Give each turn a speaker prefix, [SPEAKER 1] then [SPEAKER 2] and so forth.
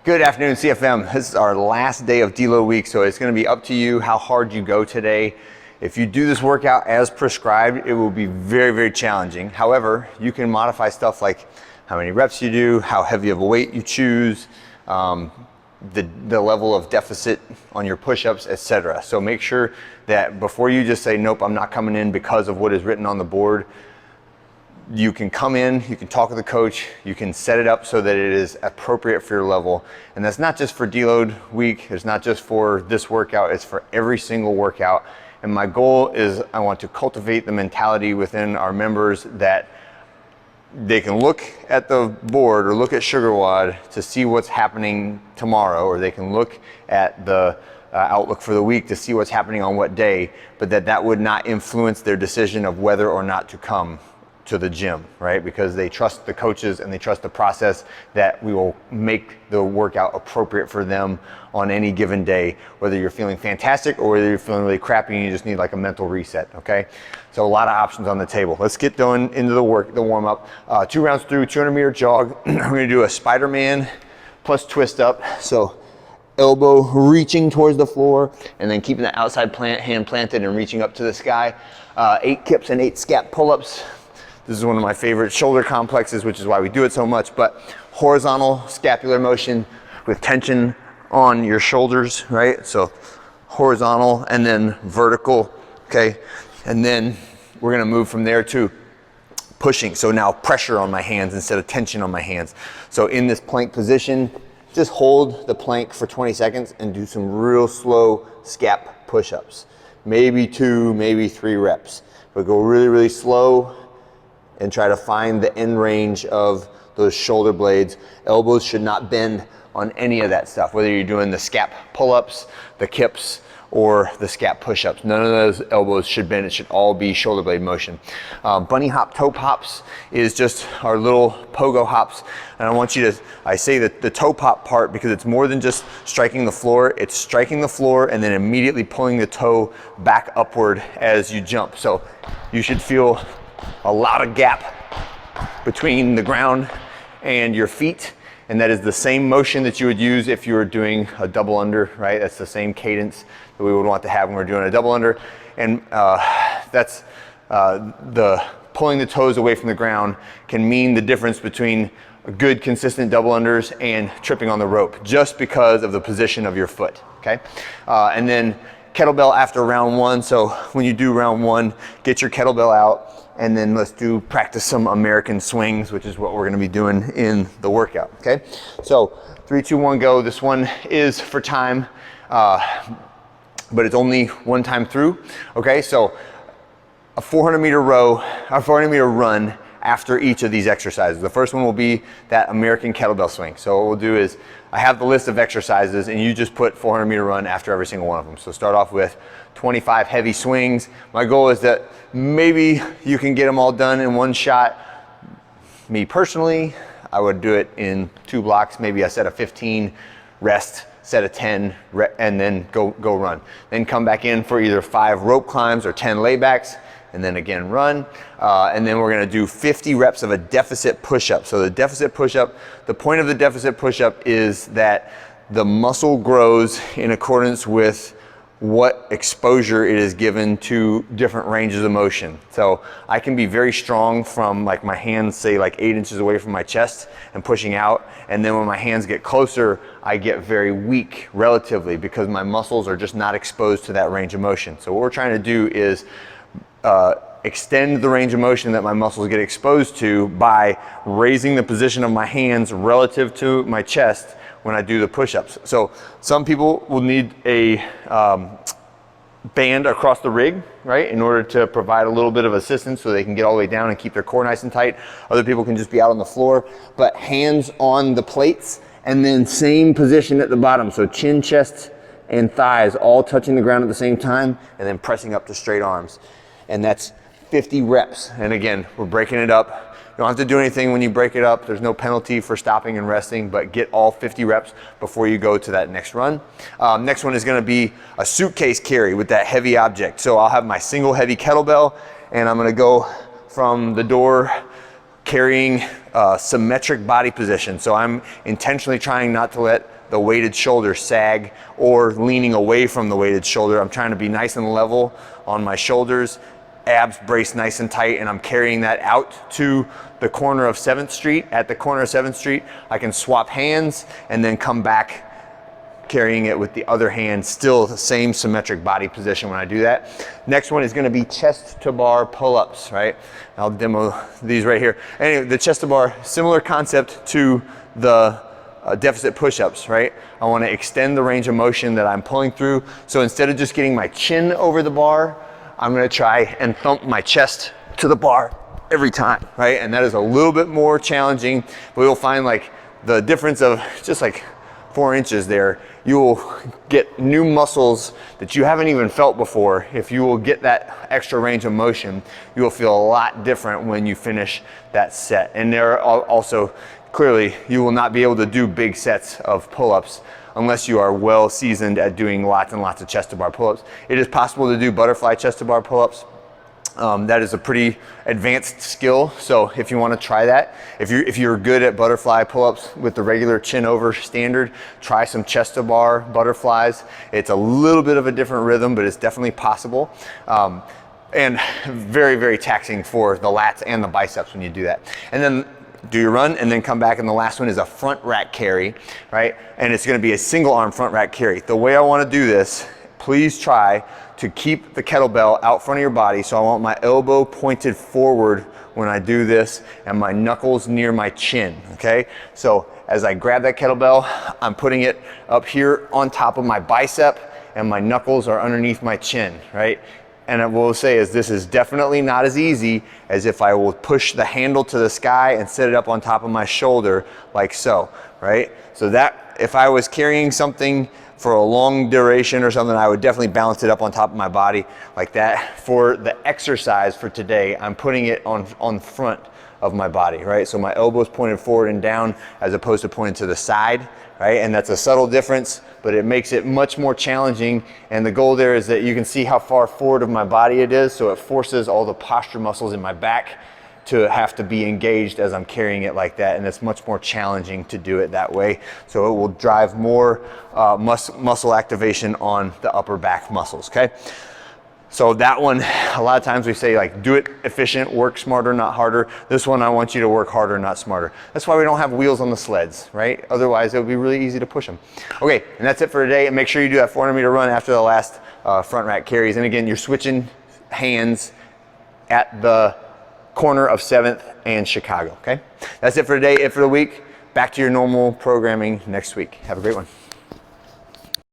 [SPEAKER 1] Good afternoon, CFM. This is our last day of deload week, so it's going to be up to you how hard you go today. If you do this workout as prescribed, it will be very, very challenging. However, you can modify stuff like how many reps you do, how heavy of a weight you choose, the level of deficit on your push-ups, etc. So make sure that before you just say, nope, I'm not coming in because of what is written on the board, you can come in, you can talk with the coach, you can set it up so that it is appropriate for your level. And that's not just for deload week, it's not just for this workout, it's for every single workout. And my goal is I want to cultivate the mentality within our members that they can look at the board or look at SugarWOD to see what's happening tomorrow, or they can look at the outlook for the week to see what's happening on what day, but that would not influence their decision of whether or not to come to the gym, right? Because they trust the coaches and they trust the process that we will make the workout appropriate for them on any given day, whether you're feeling fantastic or whether you're feeling really crappy and you just need like a mental reset, okay? So a lot of options on the table. Let's get going into the warm up. 2 rounds through, 200 meter jog. We're gonna do a Spider-Man plus twist up. So elbow reaching towards the floor and then keeping the outside hand planted and reaching up to the sky. 8 kips and 8 scap pull-ups. This is one of my favorite shoulder complexes, which is why we do it so much, but horizontal scapular motion with tension on your shoulders, right? So horizontal and then vertical, okay? And then we're gonna move from there to pushing. So now pressure on my hands instead of tension on my hands. So in this plank position, just hold the plank for 20 seconds and do some real slow scap push-ups. Maybe 2, maybe 3 reps, but go really, really slow and try to find the end range of those shoulder blades. Elbows should not bend on any of that stuff, whether you're doing the scap pull-ups, the kips, or the scap push-ups. None of those elbows should bend. It should all be shoulder blade motion. Bunny hop toe pops is just our little pogo hops. And I want you to, I say that the toe pop part because it's more than just striking the floor. It's striking the floor and then immediately pulling the toe back upward as you jump. So you should feel a lot of gap between the ground and your feet, and that is the same motion that you would use if you were doing a double under, right? That's the same cadence that we would want to have when we're doing a double under, and that's the pulling the toes away from the ground can mean the difference between good consistent double unders and tripping on the rope just because of the position of your foot, okay? And then kettlebell after round 1. So when you do round 1, get your kettlebell out, and then let's practice some American swings, which is what we're gonna be doing in the workout, okay? So 3, 2, 1, go. This one is for time, but it's only one time through, okay? So a 400 meter row, a 400 meter run after each of these exercises. The first one will be that American kettlebell swing. So what we'll do is, I have the list of exercises and you just put 400 meter run after every single one of them. So start off with 25 heavy swings. My goal is that maybe you can get them all done in one shot. Me personally, I would do it in 2 blocks, maybe a set of 15, rest, set of 10, and then go run. Then come back in for either 5 rope climbs or 10 laybacks, and then again run. And then we're gonna do 50 reps of a deficit push-up. So the deficit push-up, the point of the deficit push-up is that the muscle grows in accordance with what exposure it is given to different ranges of motion. So I can be very strong from like my hands, say like 8 inches away from my chest and pushing out. And then when my hands get closer, I get very weak relatively because my muscles are just not exposed to that range of motion. So what we're trying to do is extend the range of motion that my muscles get exposed to by raising the position of my hands relative to my chest when I do the push-ups. So some people will need a band across the rig, right, in order to provide a little bit of assistance so they can get all the way down and keep their core nice and tight. Other people can just be out on the floor, but hands on the plates and then same position at the bottom. So chin, chest, and thighs all touching the ground at the same time and then pressing up to straight arms. And that's 50 reps. And again, we're breaking it up. You don't have to do anything when you break it up. There's no penalty for stopping and resting, but get all 50 reps before you go to that next run. Next one is gonna be a suitcase carry with that heavy object. So I'll have my single heavy kettlebell and I'm gonna go from the door carrying symmetric body position. So I'm intentionally trying not to let the weighted shoulder sag or leaning away from the weighted shoulder. I'm trying to be nice and level on my shoulders, abs braced nice and tight, and I'm carrying that out to the corner of 7th Street. At the corner of 7th Street, I can swap hands and then come back carrying it with the other hand, still the same symmetric body position when I do that. Next one is gonna be chest to bar pull-ups, right? I'll demo these right here. Anyway, the chest to bar, similar concept to the deficit push-ups, right? I wanna extend the range of motion that I'm pulling through. So instead of just getting my chin over the bar, I'm gonna try and thump my chest to the bar every time, right? And that is a little bit more challenging, but you'll find like the difference of just like 4 inches there, you will get new muscles that you haven't even felt before. If you will get that extra range of motion, you will feel a lot different when you finish that set. And there are also, clearly, you will not be able to do big sets of pull-ups unless you are well seasoned at doing lots and lots of chest to bar pull-ups. It is possible to do butterfly chest to bar pull-ups. That is a pretty advanced skill, so if you want to try that, if you're good at butterfly pull-ups with the regular chin over standard, try some chest to bar butterflies. It's a little bit of a different rhythm, but it's definitely possible. And very, very taxing for the lats and the biceps when you do that. And then do your run and then come back, and the last one is a front rack carry, right? And it's gonna be a single arm front rack carry. The way I wanna do this, please try to keep the kettlebell out front of your body. So I want my elbow pointed forward when I do this and my knuckles near my chin, okay? So as I grab that kettlebell, I'm putting it up here on top of my bicep and my knuckles are underneath my chin, right? And I will say is this is definitely not as easy as if I will push the handle to the sky and set it up on top of my shoulder like so, right? So that, if I was carrying something for a long duration or something, I would definitely balance it up on top of my body like that. For the exercise for today, I'm putting it on front of my body, right? So my elbow's pointed forward and down as opposed to pointed to the side, right? And that's a subtle difference, but it makes it much more challenging. And the goal there is that you can see how far forward of my body it is, so it forces all the posture muscles in my back to have to be engaged as I'm carrying it like that, and it's much more challenging to do it that way. So it will drive more muscle activation on the upper back muscles, okay? So that one, a lot of times we say like, do it efficient, work smarter, not harder. This one, I want you to work harder, not smarter. That's why we don't have wheels on the sleds, right? Otherwise, it would be really easy to push them. Okay, and that's it for today. And make sure you do that 400-meter run after the last front rack carries. And again, you're switching hands at the corner of 7th and Chicago, okay? That's it for today, it for the week. Back to your normal programming next week. Have a great one.